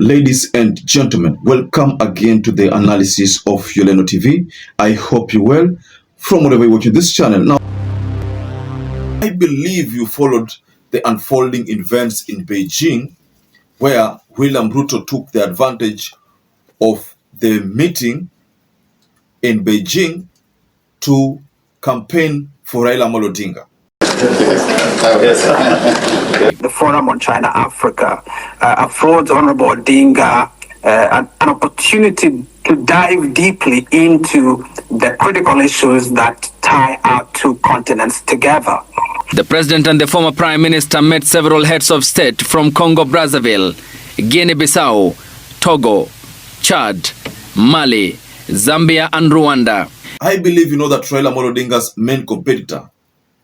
ladies and gentlemen, welcome again to the analysis of YOLENO TV. I hope you well from wherever you're watching this channel. Now, I believe you followed the unfolding events in Beijing, where William Ruto took the advantage of the meeting in Beijing to campaign for Raila Odinga. The Forum on China-Africa affords Honorable Odinga an opportunity to dive deeply into the critical issues that tie our two continents together. The president and the former prime minister met several heads of state from Congo-Brazzaville, Guinea-Bissau, Togo, Chad, Mali, Zambia and Rwanda. I believe you know that Raila Odinga's main competitor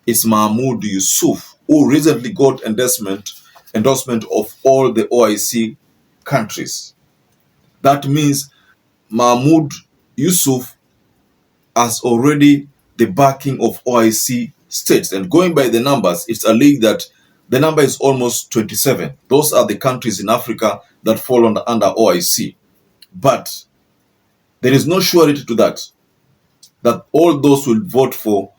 is Mahmoud Yusuf, who recently got endorsement of all the OIC countries. That means Mahmoud Yusuf has already the backing of OIC states. And going by the numbers, it's a league that the number is almost 27. Those are the countries in Africa that fall under OIC. But there is no surety to that all those will vote for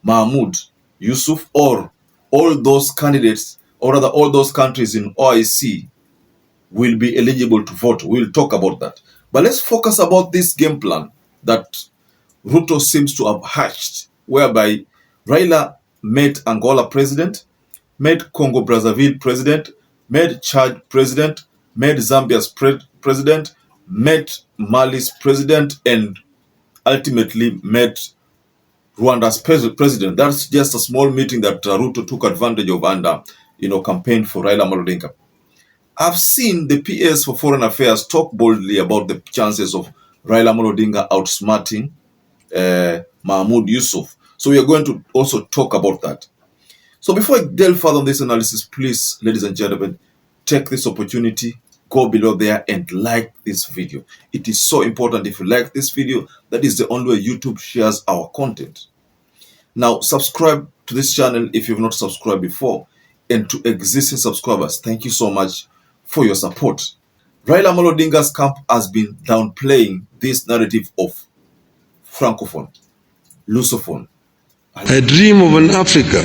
Mahmoud Yusuf, or all those candidates, or rather all those countries in OIC will be eligible to vote. We'll talk about that. But let's focus about this game plan that Ruto seems to have hatched, whereby Raila met Angola president, met Congo Brazzaville president, met Chad president, met Zambia's president, met Mali's president, and ultimately met Rwanda's president. That's just a small meeting that Ruto took advantage of and campaigned for Raila Odinga. I've seen the PS for Foreign Affairs talk boldly about the chances of Raila Odinga outsmarting Mahmoud Yusuf. So we are going to also talk about that. So before I delve further on this analysis, please, ladies and gentlemen, take this opportunity, go below there and like this video. It is so important. If you like this video, that is the only way YouTube shares our content. Now, subscribe to this channel if you've not subscribed before. And to existing subscribers, thank you so much for your support. Raila Odinga's camp has been downplaying this narrative of Francophone, Lusophone. I dream of an Africa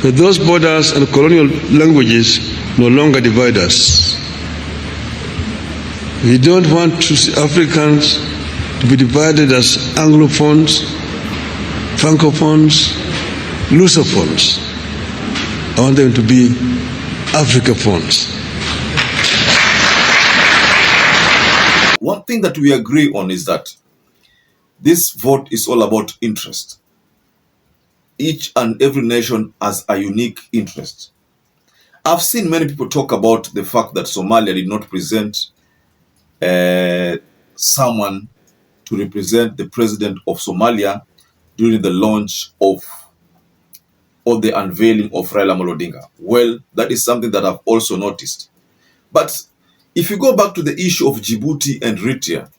where those borders and colonial languages no longer divide us. We don't want to see Africans to be divided as Anglophones, Francophones, Lusophones. I want them to be Africophones. One thing that we agree on is that this vote is all about interest. Each and every nation has a unique interest. I've seen many people talk about the fact that Somalia did not present someone to represent the president of Somalia during the launch or the unveiling of Raila Odinga. Well, that is something that I've also noticed. But if you go back to the issue of Djibouti and Eritrea,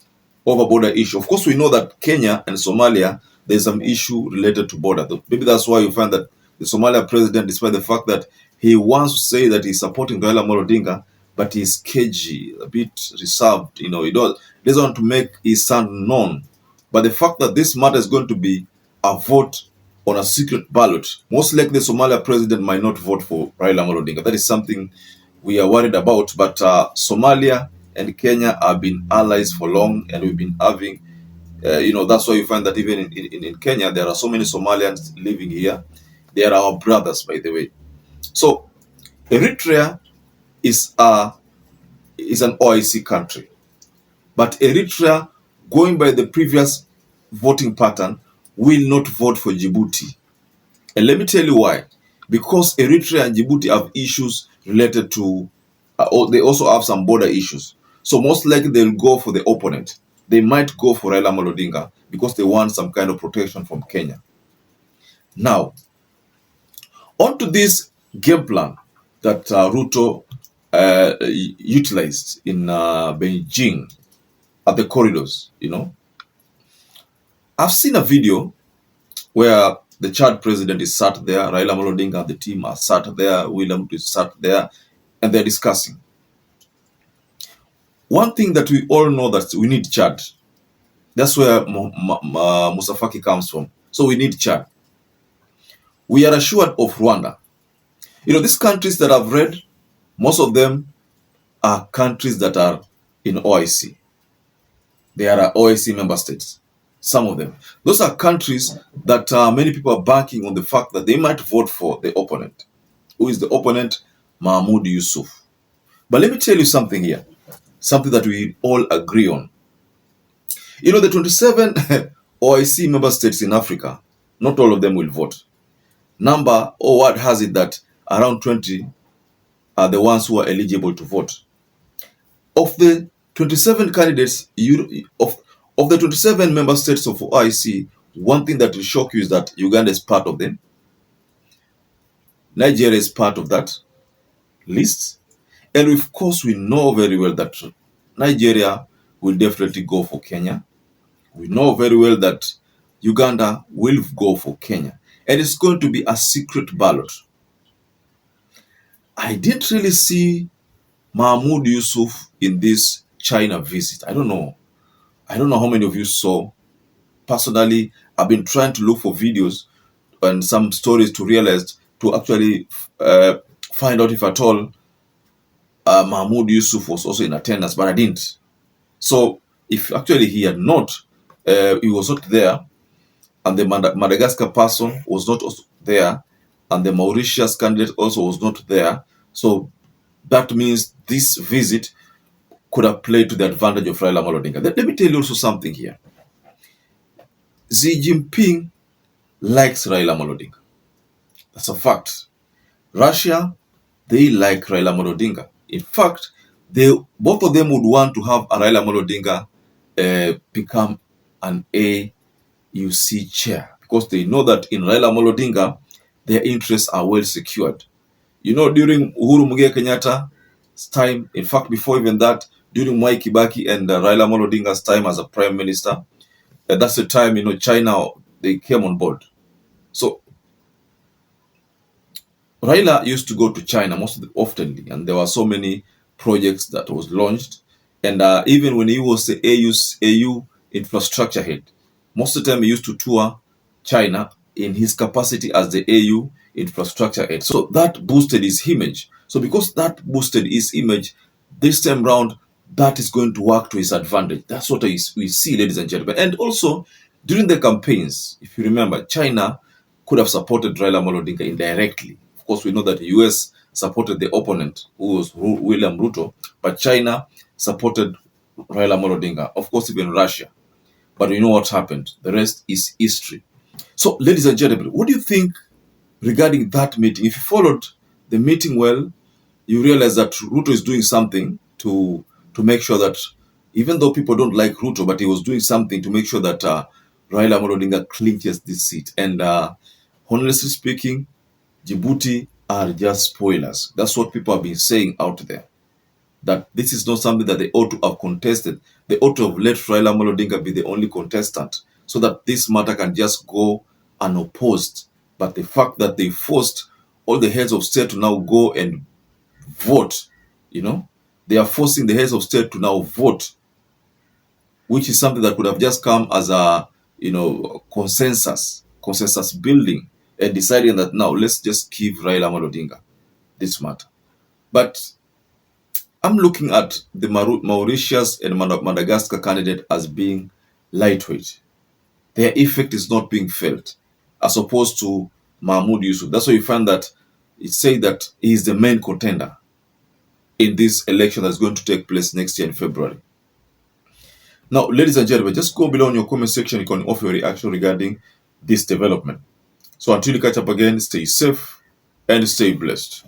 over border issue, of course we know that Kenya and Somalia, there's some issue related to border. Maybe that's why you find that the Somalia president, despite the fact that he wants to say that he's supporting Raila Odinga, but he's cagey, a bit reserved, he doesn't want to make his sound known. But the fact that this matter is going to be a vote on a secret ballot, most likely the Somalia president might not vote for Raila Odinga. That is something we are worried about. But Somalia and Kenya have been allies for long, and we've been having, that's why you find that even in Kenya, there are so many Somalians living here. They are our brothers, by the way. So Eritrea is an OIC country. But Eritrea, going by the previous voting pattern, will not vote for Djibouti. And let me tell you why. Because Eritrea and Djibouti have issues related to, they also have some border issues. So most likely they'll go for the opponent. They might go for Raila Odinga because they want some kind of protection from Kenya. Now, on to this game plan that Ruto utilized in Beijing at the corridors, I've seen a video where the Chad president is sat there, Raila Odinga and the team are sat there, William is sat there, and they're discussing. One thing that we all know that we need Chad. That's where Musafaki comes from. So we need Chad. We are assured of Rwanda. These countries that I've read, most of them are countries that are in OIC. They are OIC member states. Some of them. Those are countries that many people are banking on the fact that they might vote for the opponent. Who is the opponent? Mahmoud Yusuf. But let me tell you something here. Something that we all agree on. The 27 OIC member states in Africa, not all of them will vote. Number or what has it that around 20 are the ones who are eligible to vote. Of the 27 candidates, of the 27 member states of OIC, one thing that will shock you is that Uganda is part of them. Nigeria is part of that list. And of course, we know very well that Nigeria will definitely go for Kenya. We know very well that Uganda will go for Kenya. And it's going to be a secret ballot. I didn't really see Mahmoud Yusuf in this China visit. I don't know how many of you saw. Personally, I've been trying to look for videos and some stories to actually find out if at all Mahmoud Yusuf was also in attendance, but I didn't. So if actually he had not, he was not there, and the Madagascar person was not also there, and the Mauritius candidate also was not there. So that means this visit could have played to the advantage of Raila Amolo Odinga. Let me tell you also something here. Xi Jinping likes Raila Amolo Odinga. That's a fact. Russia, they like Raila Amolo Odinga. In fact, both of them would want to have Raila Amolo Odinga become an AUC chair, because they know that in Raila Amolo Odinga, their interests are well secured. During Uhuru Muigai Kenyatta's time, in fact, before even that, during Mwai Kibaki and Raila Amolo Odinga's time as a prime minister, that's the time, China, they came on board. So Raila used to go to China often, and there were so many projects that was launched. And even when he was the AU infrastructure head, most of the time he used to tour China in his capacity as the AU infrastructure head. So that boosted his image. So because that boosted his image, this time round, that is going to work to his advantage. That's what we see, ladies and gentlemen. And also, during the campaigns, if you remember, China could have supported Raila Amolo Odinga indirectly. Of course, we know that the US supported the opponent, who was William Ruto, but China supported Raila Amolo Odinga. Of course, even Russia. But we know what happened. The rest is history. So, ladies and gentlemen, what do you think regarding that meeting? If you followed the meeting well, you realize that Ruto is doing something to make sure that, even though people don't like Ruto, but he was doing something to make sure that Raila Amolo Odinga clinches this seat. And honestly speaking, Djibouti are just spoilers. That's what people have been saying out there. That this is not something that they ought to have contested. They ought to have let Raila Amolo Odinga be the only contestant, so that this matter can just go unopposed. But the fact that they forced all the heads of state to now go and vote, they are forcing the heads of state to now vote, which is something that could have just come as a, consensus building, and deciding that now let's just give Raila Amolo Odinga this matter. But I'm looking at the Mauritius and Madagascar candidate as being lightweight. Their effect is not being felt, as opposed to Mahmoud Yusuf. That's why you find that it says that he is the main contender in this election that's going to take place next year in February. Now, ladies and gentlemen, just go below in your comment section. You can offer your reaction regarding this development. So until you catch up again, stay safe and stay blessed.